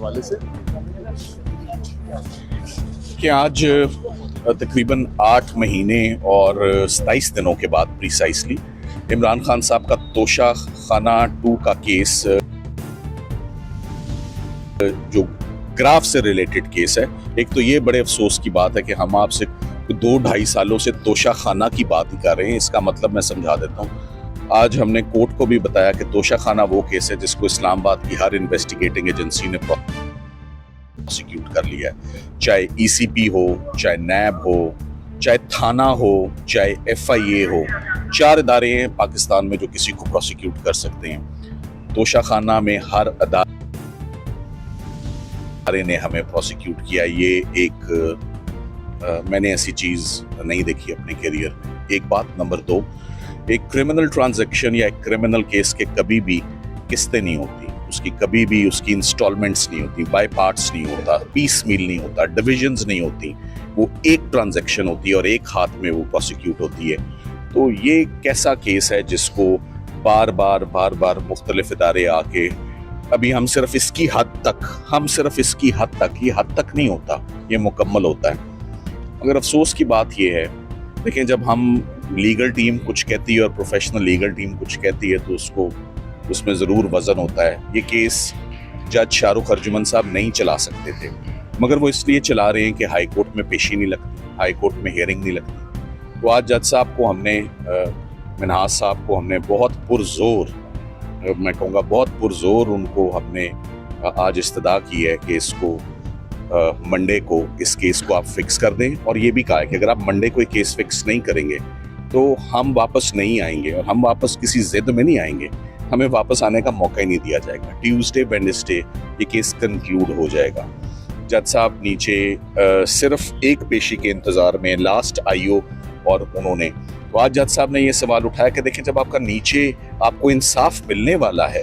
हवाले से कि आज तकरीबन 8 महीने और 27 दिनों के बाद प्रिसाइसली इमरान खान साहब का तोशा खाना 2 का केस, जो ग्राफ से रिलेटेड केस है। एक तो ये बड़े अफसोस की बात है कि हम आपसे 2-2.5 सालों से तोशा खाना की बात ही कर रहे हैं। इसका मतलब मैं समझा देता हूँ। आज हमने कोर्ट को भी बताया कि तोशा खाना वो केस है जिसको इस्लामाबाद की हर इन्वेस्टिगेटिंग एजेंसी ने प्रोसिक्यूट कर लिया है, चाहे ईसीपी हो, चाहे नैब हो, चाहे थाना हो, चाहे एफआईए हो। 4 इदारे हैं पाकिस्तान में जो किसी को प्रोसिक्यूट कर सकते हैं। तोशा खाना में हर इदारे ने हमें प्रोसिक्यूट किया। ये एक मैंने ऐसी चीज़ नहीं देखी अपने करियर में। एक बात। नंबर 2, एक क्रिमिनल ट्रांजैक्शन या एक क्रिमिनल केस के कभी भी किस्तें नहीं होती, उसकी कभी भी उसकी इंस्टॉलमेंट्स नहीं होती, बाय पार्ट्स नहीं होता, पीस मील नहीं होता, डिविजन्स नहीं होती। वो एक ट्रांजैक्शन होती है और एक हाथ में वो प्रोसिक्यूट होती है। तो ये कैसा केस है जिसको बार बार मुख्तलिफ इदारे आके अभी हम सिर्फ इसकी हद तक, ये हद तक नहीं होता, ये मुकम्मल होता है। मगर अफसोस की बात ये है, देखें, जब हम लीगल टीम कुछ कहती है और प्रोफेशनल लीगल टीम कुछ कहती है तो उसमें ज़रूर वज़न होता है। ये केस जज शाहरुख अर्जुमन साहब नहीं चला सकते थे, मगर वो इसलिए चला रहे हैं कि हाई कोर्ट में पेशी नहीं लगती, हाई कोर्ट में हियरिंग नहीं लगती। तो आज जज साहब को हमने, मिनहाज साहब को हमने बहुत पुरजोर, मैं कहूँगा बहुत पुरजोर उनको हमने आज इस्तदा की है कि इसको मंडे को इस केस को आप फिक्स कर दें। और ये भी कहा है कि अगर आप मंडे को केस फिक्स नहीं करेंगे तो हम वापस नहीं आएंगे, और हम वापस किसी जिद में नहीं आएंगे, हमें वापस आने का मौका ही नहीं दिया जाएगा। ट्यूसडे वेडनेसडे ये केस कंक्लूड हो जाएगा। जज साहब नीचे सिर्फ एक पेशी के इंतज़ार में लास्ट आईओ और उन्होंने, तो आज जज साहब ने ये सवाल उठाया कि देखें, जब आपका नीचे आपको इंसाफ मिलने वाला है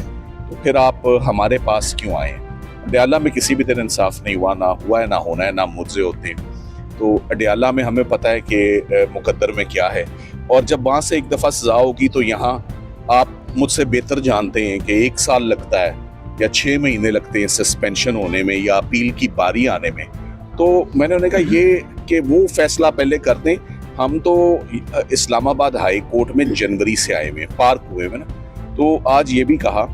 तो फिर आप हमारे पास क्यों आए? अडयाला में किसी भी तरह इंसाफ नहीं हुआ, ना हुआ है, ना होना है, ना मुझे होते। तो अडयाला में हमें पता है कि मुकद्दर में क्या है, और जब वहाँ से एक दफ़ा सज़ा होगी तो यहाँ आप मुझसे बेहतर जानते हैं कि 1 साल लगता है या 6 महीने लगते हैं सस्पेंशन होने में या अपील की बारी आने में। तो मैंने उन्हें कहा ये कि वो फैसला पहले कर दें। हम तो इस्लामाबाद हाई कोर्ट में जनवरी से आए हुए, पार्क हुए हुए ना। तो आज ये भी कहा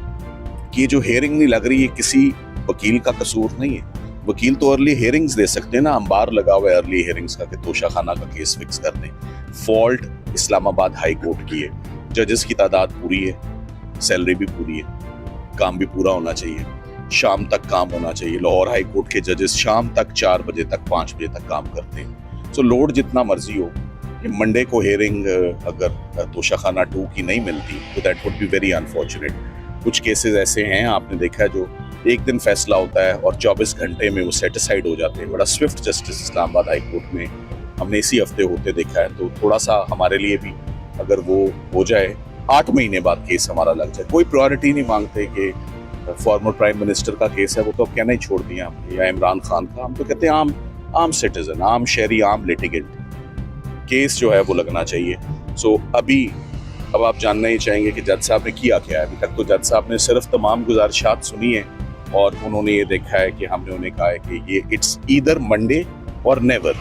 कि ये जो हियरिंग नहीं लग रही है किसी वकील का कसूर नहीं है। वकील तो अर्ली हियरिंग्स दे सकते हैं ना, अंबार लगा हुआ है अर्ली हियरिंग्स का कि तोशा खाना का केस फिक्स कर दें। फॉल्ट इस्लामाबाद हाई कोर्ट की है, जजेस की तादाद पूरी है, सैलरी भी पूरी है, काम भी पूरा होना चाहिए, शाम तक काम होना चाहिए। लाहौर हाई कोर्ट के जजेस शाम तक 4 बजे तक 5 बजे तक काम करते हैं। सो लोड जितना मर्जी हो, कि मंडे को हियरिंग अगर तोशा खाना 2 की नहीं मिलती तो that would be very unfortunate. कुछ केसेस ऐसे हैं, आपने देखा है, जो एक दिन फैसला होता है और 24 घंटे में वो सेटिसाइड हो जाते हैं। बड़ा Swift justice Islamabad high court में हमने इसी हफ्ते होते देखा है। तो थोड़ा सा हमारे लिए भी अगर वो हो जाए, 8 महीने बाद केस हमारा लग जाए। कोई प्रायोरिटी नहीं मांगते कि फॉर्मर प्राइम मिनिस्टर का केस है, वो तो अब कहना ही छोड़ दिया, या इमरान खान का। हम तो कहते हैं आम सिटीजन, आम शहरी, आम लिटिगेंट केस जो है वो लगना चाहिए। सो अब आप जानना ही चाहेंगे कि जज साहब ने किया क्या है। अभी तक तो जज साहब ने सिर्फ तमाम गुजारिशात सुनी है और उन्होंने ये देखा है कि हमने उन्हें कहा है कि ये इट्स ईदर मंडे और नेवर,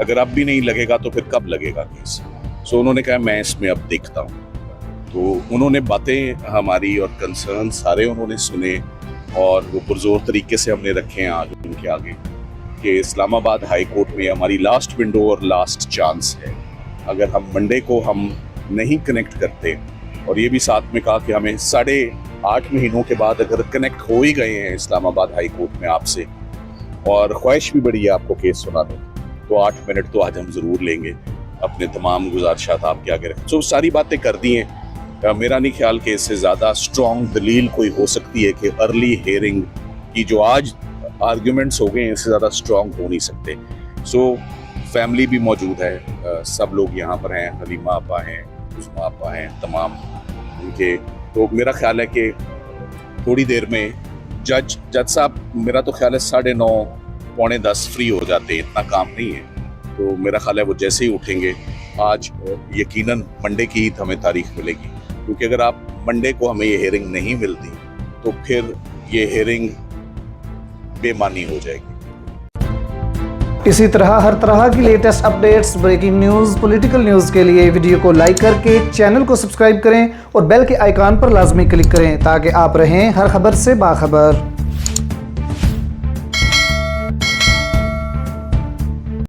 अगर अब भी नहीं लगेगा तो फिर कब लगेगा केस। सो उन्होंने कहा मैं इसमें अब देखता हूँ। तो उन्होंने बातें हमारी और कंसर्न सारे उन्होंने सुने और वो पुरजोर तरीके से हमने रखे हैं आज उनके आगे कि इस्लामाबाद हाई कोर्ट में हमारी लास्ट विंडो और लास्ट चांस है। अगर हम मंडे को हम नहीं कनेक्ट करते, और ये भी साथ में कहा कि हमें 8.5 महीनों के बाद अगर कनेक्ट हो ही गए हैं इस्लामाबाद हाई कोर्ट में आपसे, और ख्वाहिश भी बड़ी है आपको केस सुना दें, तो 8 मिनट तो आज हम ज़रूर लेंगे। अपने तमाम गुजारिशात आपके आगे रखें। तो सारी बातें कर दी हैं। मेरा नहीं ख्याल कि इससे ज़्यादा स्ट्रॉन्ग दलील कोई हो सकती है कि अर्ली हियरिंग की जो आज आर्ग्यूमेंट्स हो गए हैं, इससे ज़्यादा स्ट्रॉन्ग हो नहीं सकते। सो फैमिली भी मौजूद है, सब लोग यहाँ पर हैं, हलीमा आपा हैं, उस्मा आपा हैं, तमाम उनके। तो मेरा ख्याल है कि थोड़ी देर में जज साहब, मेरा तो ख्याल है 9:30 पौने 10 फ्री हो जाते हैं, इतना काम नहीं है। तो मेरा ख्याल है वो जैसे ही उठेंगे, आज यकीनन मंडे की ही हमें तारीख मिलेगी, क्योंकि अगर आप मंडे को हमें ये हियरिंग नहीं मिलती तो फिर ये हियरिंग बेमानी हो जाएगी। इसी तरह हर तरह की latest updates, breaking news, political news के लिए वीडियो को लाइक करके चैनल को सब्सक्राइब करें और बेल के आइकॉन पर लाजमी क्लिक करें ताकि आप रहें हर खबर से बाखबर।